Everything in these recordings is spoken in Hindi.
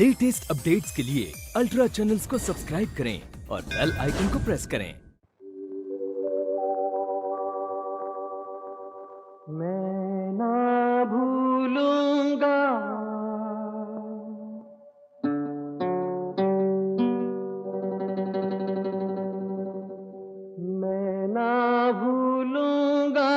लेटेस्ट अपडेट्स के लिए अल्ट्रा चैनल्स को सब्सक्राइब करें और बेल आइकन को प्रेस करें। मैं ना भूलूंगा मैं ना भूलूंगा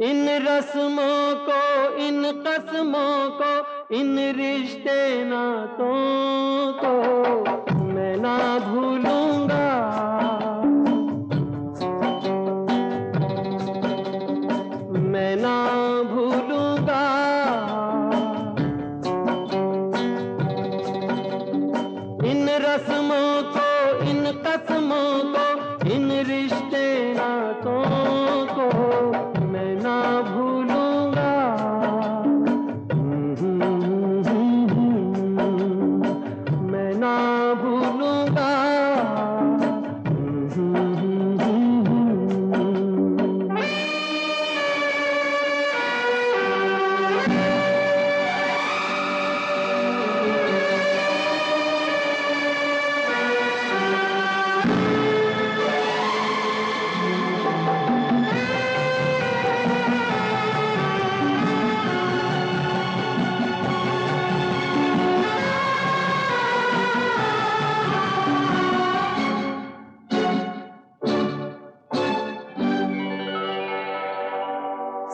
इन रस्मों को, इन कसमों को, इन रिश्ते नातों को मैं ना भूलूंगा। मैं ना भूलूंगा इन रस्मों को, इन कसमों को, इन रिश्ते नातों को मैं ना भूलूंगा। मैं ना भूलूंगा।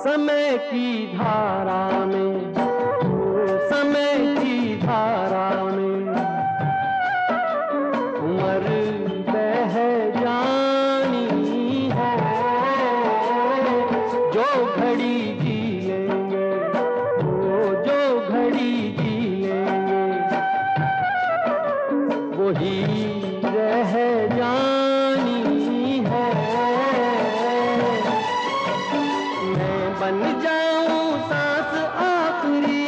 समय की धारा में, समय की धारा में उम्र बह जानी है। जो घड़ी जी लेंगे, जो घड़ी जी लेंगे वही रह जानी है। बन जाऊं सांस आखिरी,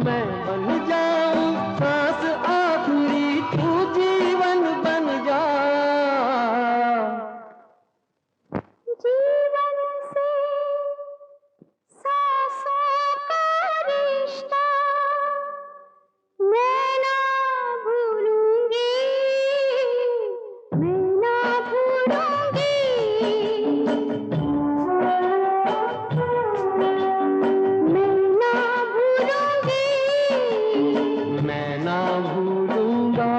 मैं बन जाऊं सांस आखिरी, तू जीवन बन जा। जीवन से सांसों का रिश्ता मैं ना भूलूंगी, मैं ना भूलूंगी। मैं ना भूलूंगा।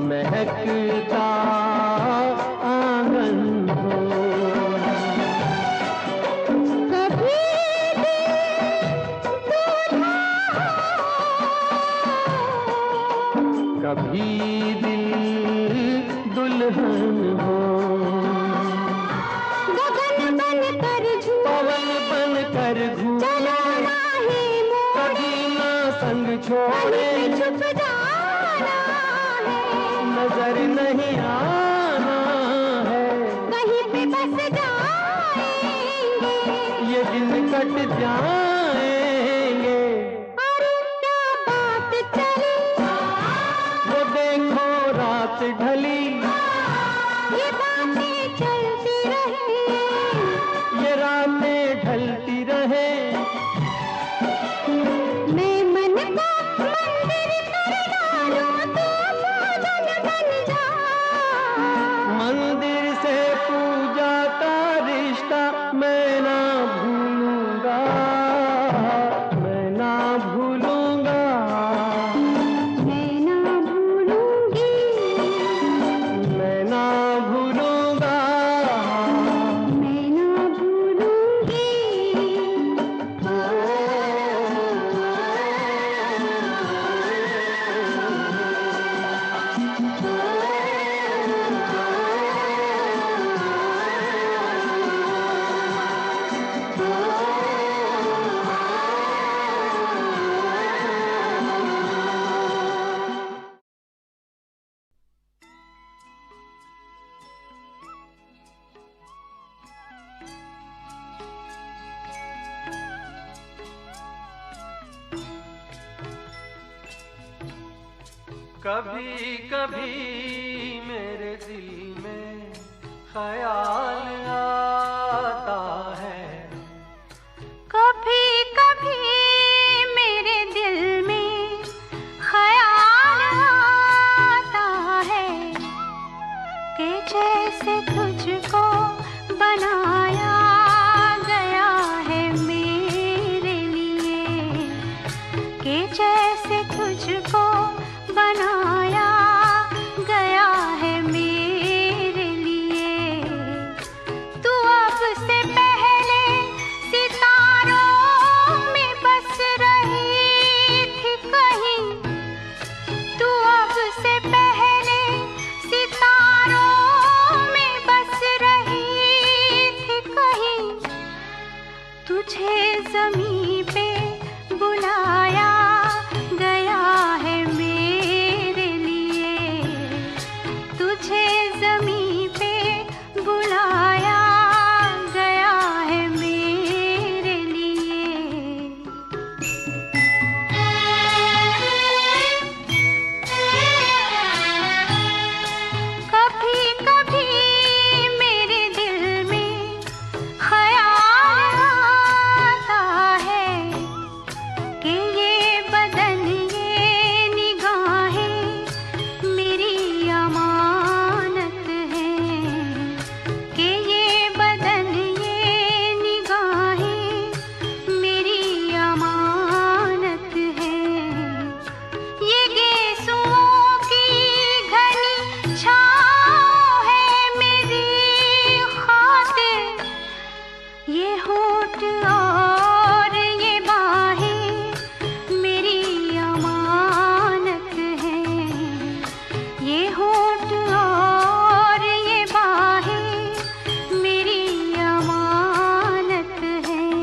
महकता आंगन हो, कभी कभी दिल दुल्हन हो। गगन बन कर पवन बन कर घूमे, कभी ना संग छोड़े, छुप जाना है, नजर नहीं आना है। कहीं पे बस जाएंगे, ये दिन कट जाएंगे। अरे क्या बात चली, वो देखो रात ढली, ये बातें चलती रहे, ये रातें ढलती रहे। मैं मन को मंदिर कर डालूं, तू पूजन बन जा। मंदिर से पूजा का रिश्ता मैं ना भूलूंगा, मैं ना भूलूंगा। मैं ना भूलूंगी। कभी कभी मेरे दिल में ख्याल आता है, कभी कभी मेरे दिल में ख्याल आता है कि जैसे तुझको बनाया गया है मेरे लिए, कि जैसे तुझको बनाया गया है मेरे लिए। तू अब से पहले सितारों में बस रही थी कहीं, तू अब से पहले सितारों में बस रही थी कहीं। तुझे ज़मीं पे बुलाया गया है मेरे लिए, तुझे ज़मीं पे बुलाया गया है मेरे लिए। कभी कभी मेरे दिल में ख्याल आता है कि ये बदन ये निगाहें मेरी अमानत हैं, कि ये बदन ये निगाहें मेरी अमानत हैं। ये गेसुओं की घनी छाँव है मेरी खातिर, ये होठ और ये बाहें मेरी अमानत हैं, ये होठ और ये बाहें मेरी अमानत हैं।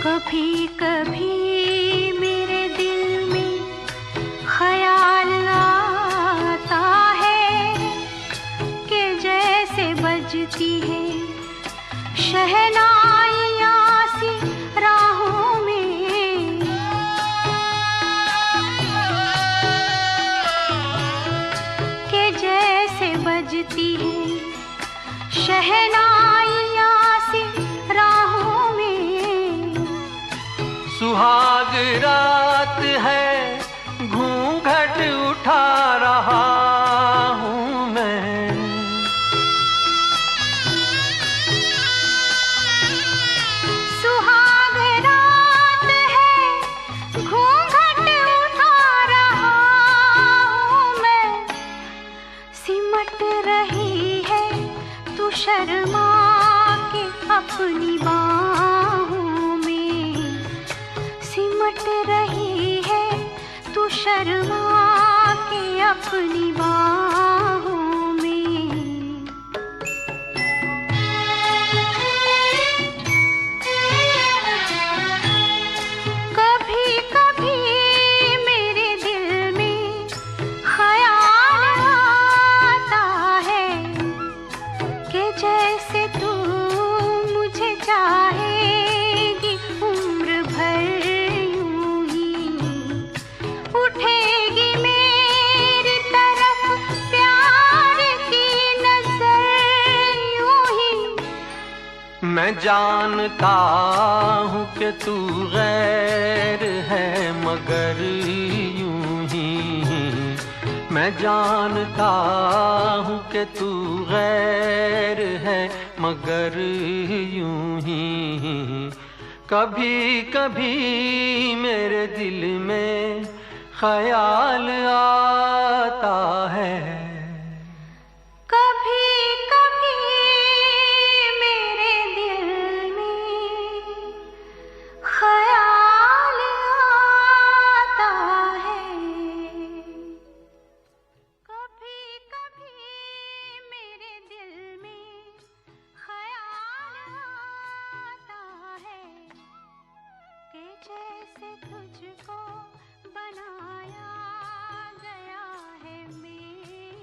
कभी कभी मेरे दिल में ख्याल आता है कि जैसे बजती है शहनाइयाँ सी राहों में, कि जैसे बजती है शहनाइयाँ सी राहों में। सुहाग रात है, घूंघट उठा रहा हूँ मैं, सुहाग रात है, घूंघट उठा रहा हूँ मैं। सिमट रही है तू शर्मा के अपनी बाहों में, सिमट रही है तू शर्मा के अपनी बाहों में। कभी कभी मेरे दिल में ख्याल आता है कि जैसे तू मुझे चाहेगी उम्र भर यूं ही, उठेगी मेरी तरफ प्यार की नजर यूं ही। मैं जानता हूँ कि तू गैर है मगर यूं ही, मैं जानता हूँ कि तू गैर है मगर यूं ही। कभी कभी मेरे दिल में ख्याल आता है, कभी कभी मेरे दिल में ख्याल आता है, कभी कभी मेरे दिल में ख्याल आता है कि जैसे तुझको बनाया गया है मेरे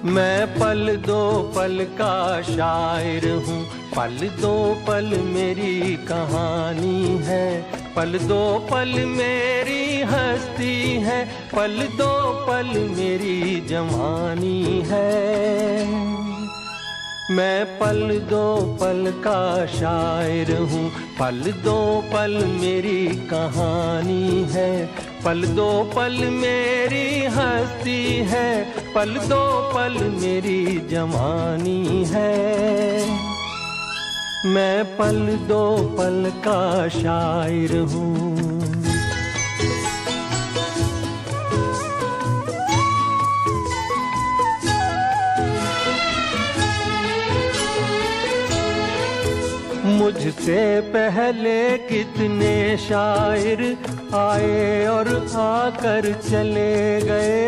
मैं पल दो पल का शायर हूँ, पल दो पल मेरी कहानी है, पल दो पल मेरी हस्ती है, पल दो पल मेरी जवानी है। मैं पल दो पल का शायर हूँ, पल दो पल मेरी कहानी है, पल दो पल मेरी हस्ती है, पल दो पल मेरी जवानी है। मैं पल दो पल का शायर हूँ। मुझसे पहले कितने शायर आए और आकर चले गए,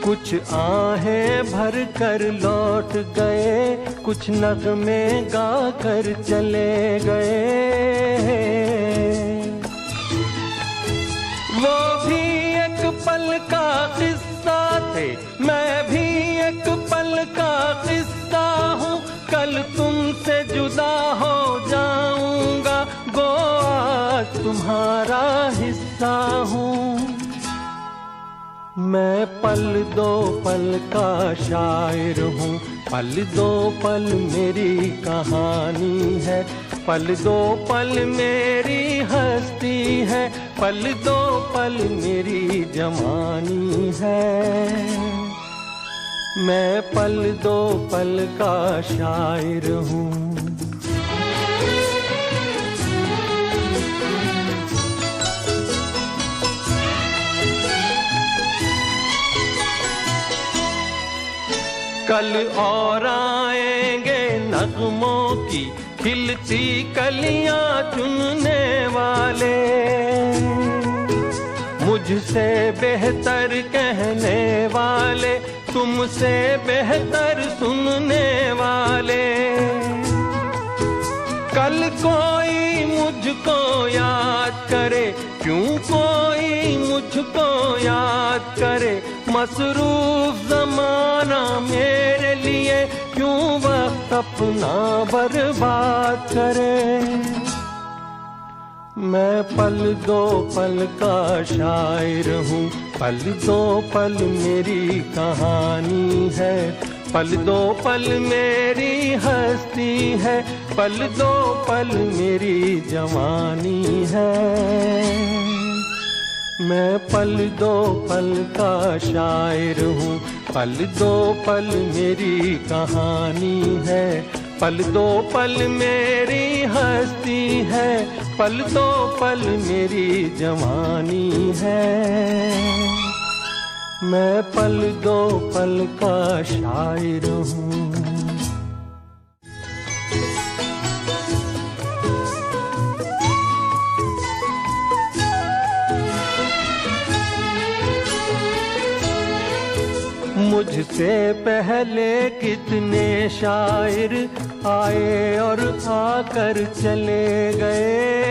कुछ आहें भर कर लौट गए, कुछ नगमे गा कर चले गए। वो भी एक पल का किस्सा थे, मैं भी एक पल का किस्सा हूँ, कल तुमसे जुदा हो जाऊंगा, गो आज तुम्हारा हिस्सा हूँ। मैं पल दो पल का शायर हूँ, पल दो पल मेरी कहानी है, पल दो पल मेरी हस्ती है, पल दो पल मेरी जवानी है। मैं पल दो पल का शायर हूँ। कल और आएंगे नगमों की खिलती कलियां चुनने वाले, मुझसे बेहतर कहने वाले, तुमसे बेहतर सुनने वाले। कल कोई मुझको याद करे, क्यों कोई मुझको याद करे, मसरूफ जमाना मेरे लिए क्यों वक्त अपना बर्बाद करे। मैं पल दो पल का शायर हूँ, पल दो पल मेरी कहानी है, पल दो पल मेरी हस्ती है, पल दो पल मेरी जवानी है। मैं पल दो पल का शायर हूँ, पल दो पल मेरी कहानी है, पल दो पल मेरी हस्ती है, पल दो पल मेरी जवानी है। मैं पल दो पल का शायर हूँ। मुझसे पहले कितने शायर आए और आकर चले गए।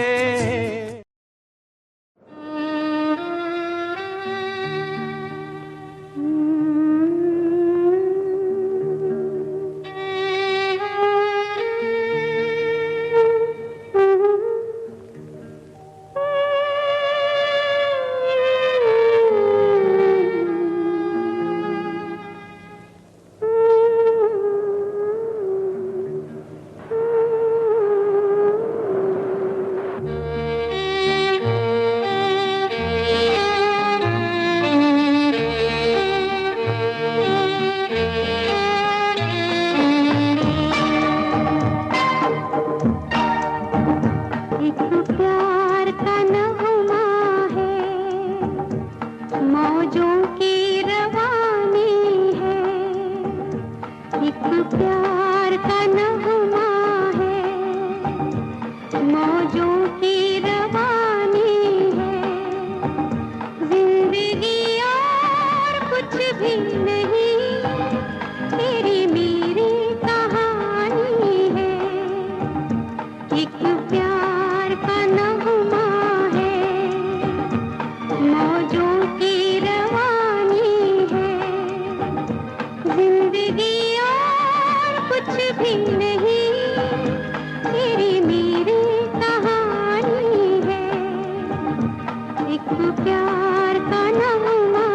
एक प्यार का नगमा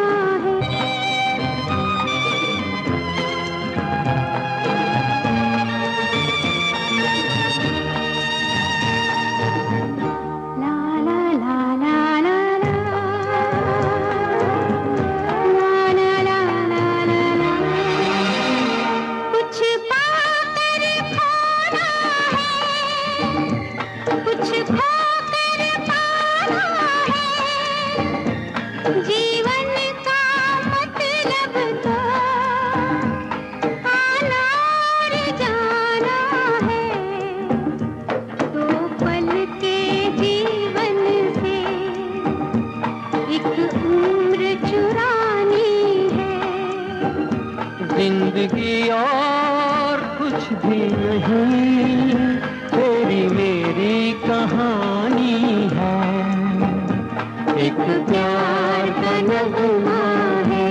है। ला ला ला ला ला ला, ला ला ला ला ला, कुछ पाकर खोना है, कुछ खोकर पाना है, जीवन का मतलब तो आना और जाना है। दो पल के जीवन से एक उम्र चुरानी है। जिंदगी और कुछ भी नहीं, तेरी मेरी कहानी है। एक प्यार का नगमा है।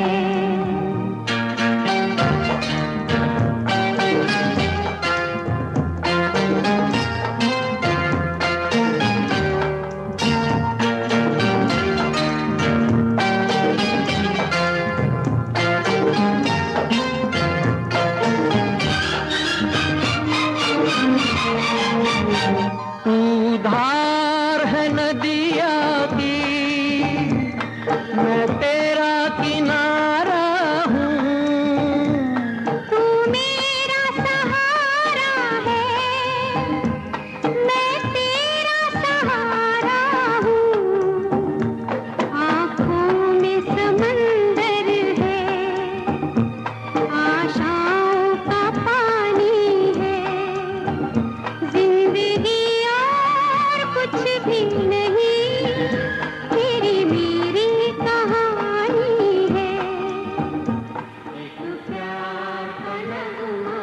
तू धार है नदिया की, मैं तेरा किनारा हूँ। तू मेरा सहारा है, मैं तेरा सहारा हूँ। आँखों में समंदर है, आशाओं का पानी है। जिंदगी और कुछ भी नहीं, तेरी मेरी कहानी है। एक प्यार का नगमा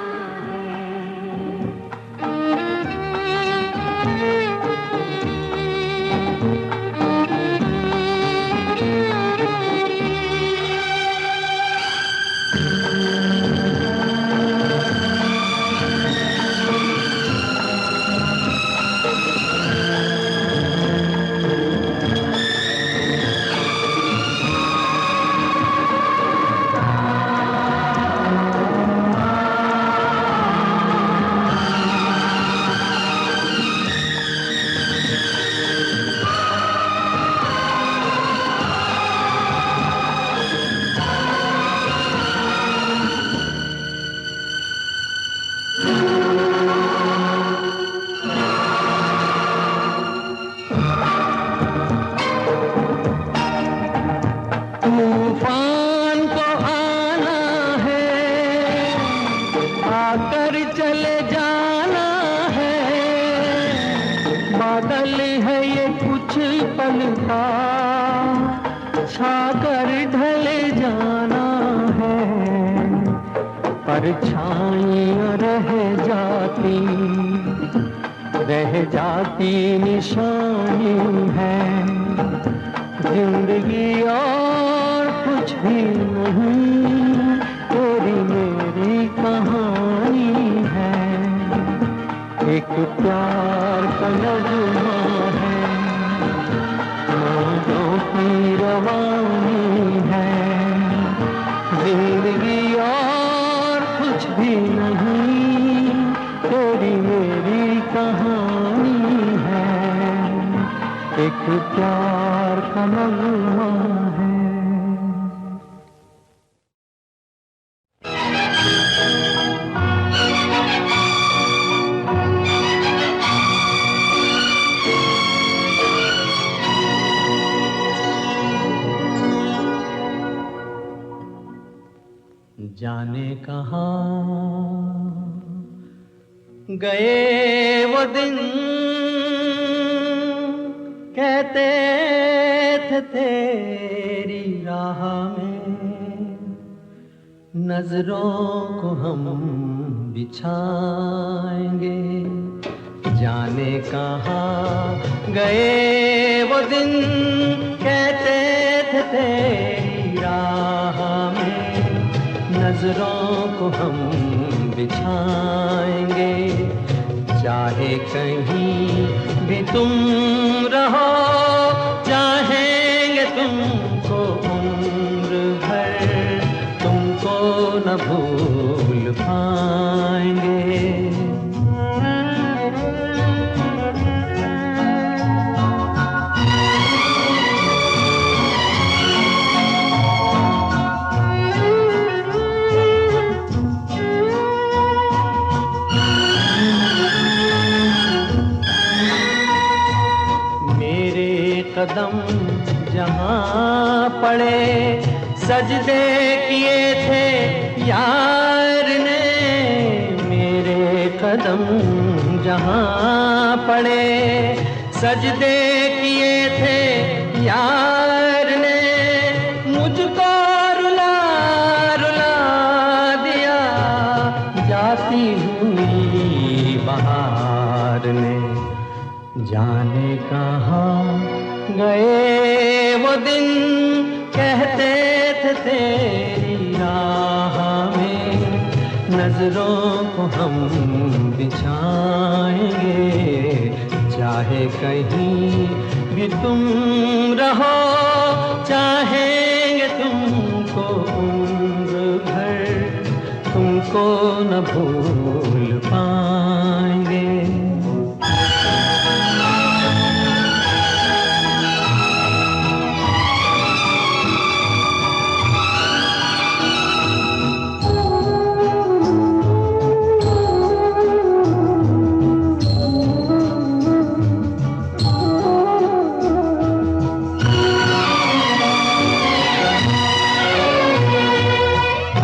तूफान को आना है, आकर चले जाना है। बादल है ये कुछ पल का, छाकर ढले जाना है। परछाइयाँ रह जाती निशानी है। जिंदगी और कुछ भी नहीं, तेरी मेरी कहानी है। एक प्यार का नगमा है, मौजों की रवानी है। जिंदगी और कुछ भी नहीं, तेरी मेरी कहानी है। एक प्यार का नगमा है। जाने कहाँ गए वो दिन, कहते थे तेरी राह में नजरों को हम बिछाएंगे। जाने कहाँ गए वो दिन, कहते थे तेरी राह में नजरों को हम बिछाएंगे। चाहे कहीं भी तुम रहो, चाहे तुमको उम्र भर, तुमको न भूल पाएंगे। कदम जहाँ पड़े, सजदे किए थे यार ने। मेरे कदम जहाँ पड़े, सजदे किए थे यार ने। मुझको रुला रुला दिया जाती हुई बहार ने। जाने कहाँ गए वो दिन, कहते थे तेरी राह में नजरों को हम बिछाएंगे। चाहे कहीं भी तुम रहो, चाहेंगे तुमको उम्र भर, तुमको न भूल पाएंगे।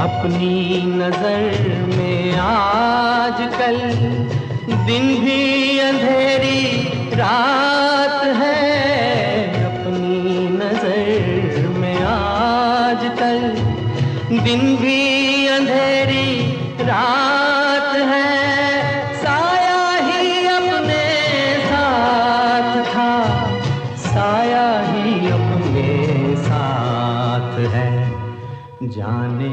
अपनी नजर में आजकल दिन भी अंधेरी रात है। अपनी नजर में आजकल दिन भी अंधेरी रात है। साया ही अपने साथ था, साया ही अपने साथ है। जाने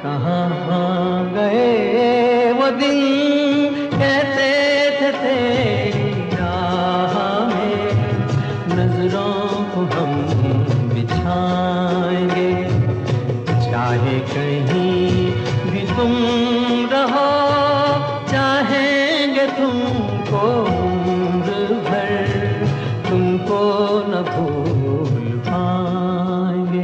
कहाँ गए वो दिन, कहते थे तेरी राह में नजरों को हम बिछाएंगे। चाहे कहीं भी तुम रहो, चाहेंगे तुमको उम्र भर, तुमको न भूल पाएंगे।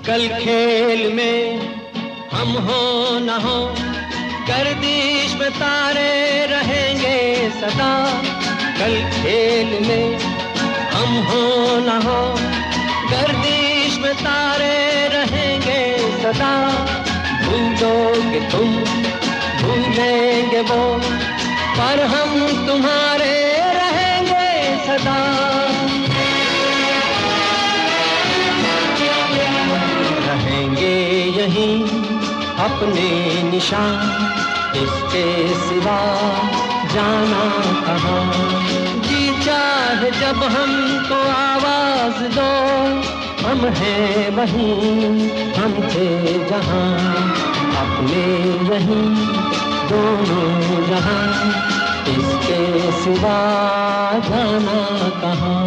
कल खेल में हम हो न हो, गर्दिश में तारे रहेंगे सदा। कल खेल में हम हो न हो, गर्दिश में तारे रहेंगे सदा। भूलोगे तुम, भूलेंगे वो, पर हम तुम्हारे रहेंगे सदा। रहेंगे यहीं अपने निशान, इसके सिवा जाना कहाँ। जी चाहे जब हमको आवाज दो, हम हैं वहीं, हम थे जहाँ। अपने यहीं दोनों जहाँ, इसके सिवा जाना कहाँ।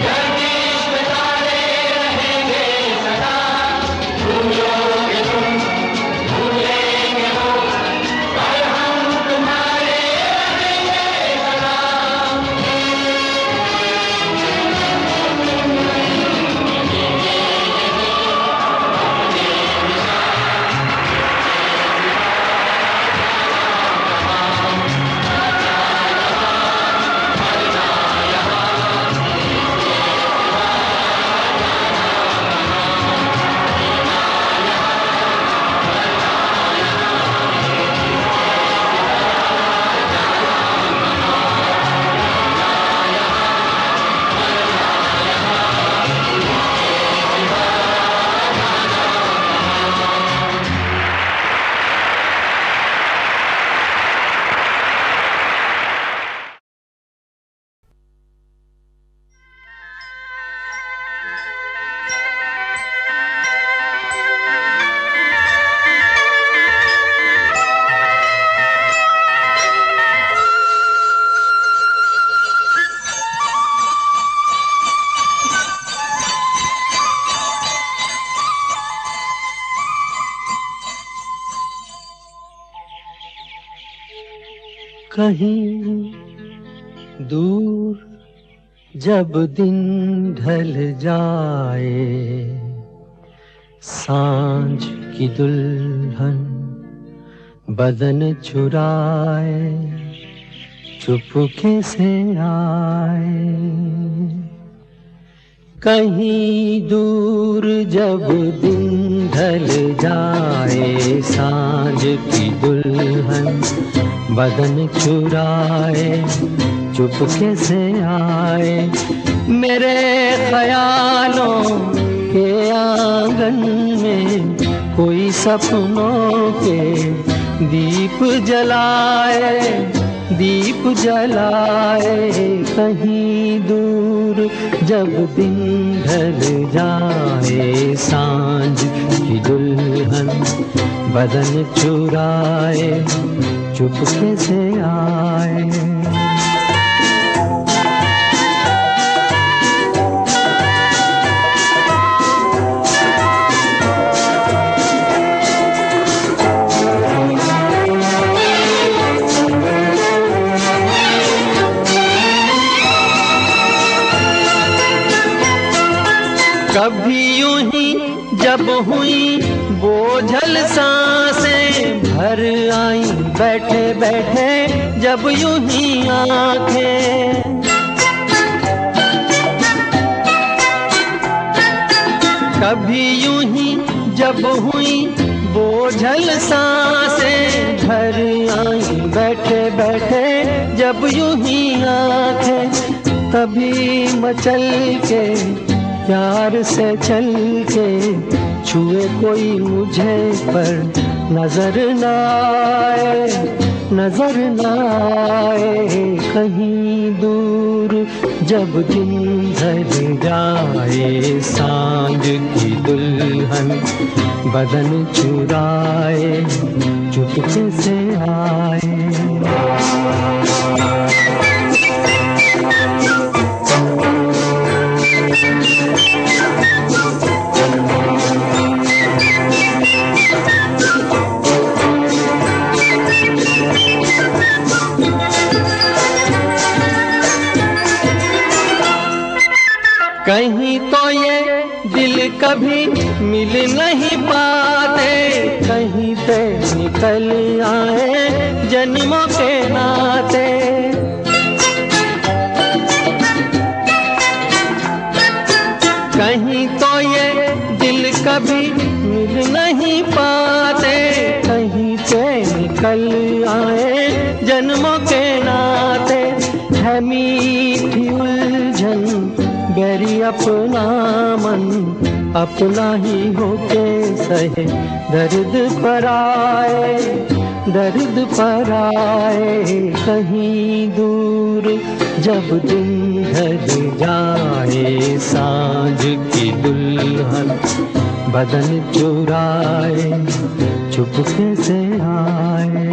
Yeah. कहीं दूर जब दिन ढल जाए, सांझ की दुल्हन बदन चुराए चुपके से आए। कहीं दूर जब दिन ढल जाए, सांझ की दुल्हन बदन चुराए चुपके से आए। मेरे ख्यालों के आंगन में कोई सपनों के दीप जलाए, दीप जलाए। कहीं दूर जब दिन ढल जाए, सांझ की दुल्हन बदन चुराए चुपके से आए। कभी यूं ही जब हुई बोझल सांसें भर आई, बैठे बैठे जब यूं ही आंखें। कभी यूं ही जब हुई बोझल सांसें भर आई, बैठे बैठे जब यूं ही आंखें। तभी मचल के प्यार से चल के छुए कोई मुझे पर नजर न आए, नजर न आए। कहीं दूर जब दिन ढल जाए, सांझ की दुल्हन बदन चुराए चुपके से आए। कहीं तो ये दिल कभी मिल नहीं पाते, कहीं से निकल आए जन्मों के नाते। कहीं तो ये दिल कभी मिल नहीं पाते, कहीं से निकल आए जन्मों के नाते। है मीठी उलझन गैरी अपना मन, अपना ही होके सहे दर्द पर आए, दर्द पर आए। कहीं दूर जब दिन ढल जाए, सांझ की दुल्हन बदन चुराए चुपके से आए।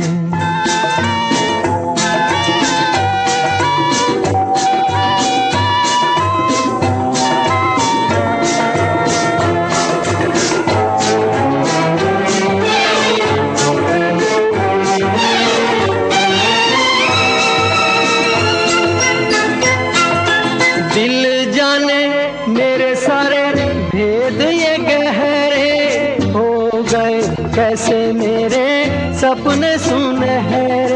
दिल जाने मेरे सारे भेद ये गहरे हो गए, कैसे मेरे सपने सुनहरे।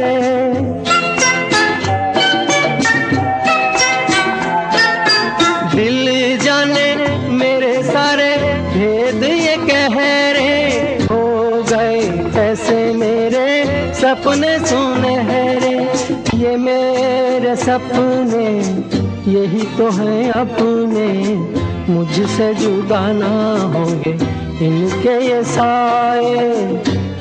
दिल जाने मेरे सारे भेद ये गहरे हो गए, कैसे मेरे सपने सुनहरे। ये मेरे सपने यही तो है अपने, मुझसे जुदा ना होंगे इनके ये साए,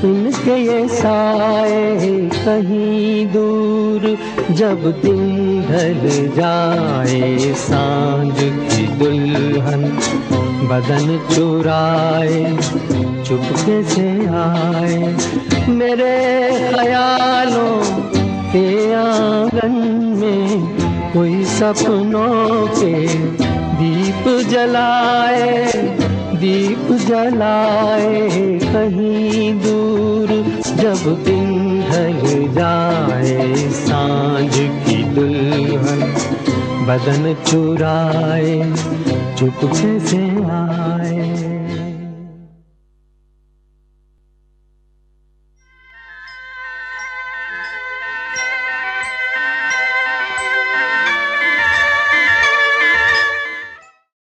इनके ये साए। कहीं दूर जब दिन ढल जाए, सांझ की दुल्हन बदन चुराए चुपके से आए। मेरे ख्यालों के आंगन में कोई सपनों के दीप जलाए, दीप जलाए। कहीं दूर जब दिन ढल जाए सांझ की दुल्हन, बदन चुराए चुपके से आए।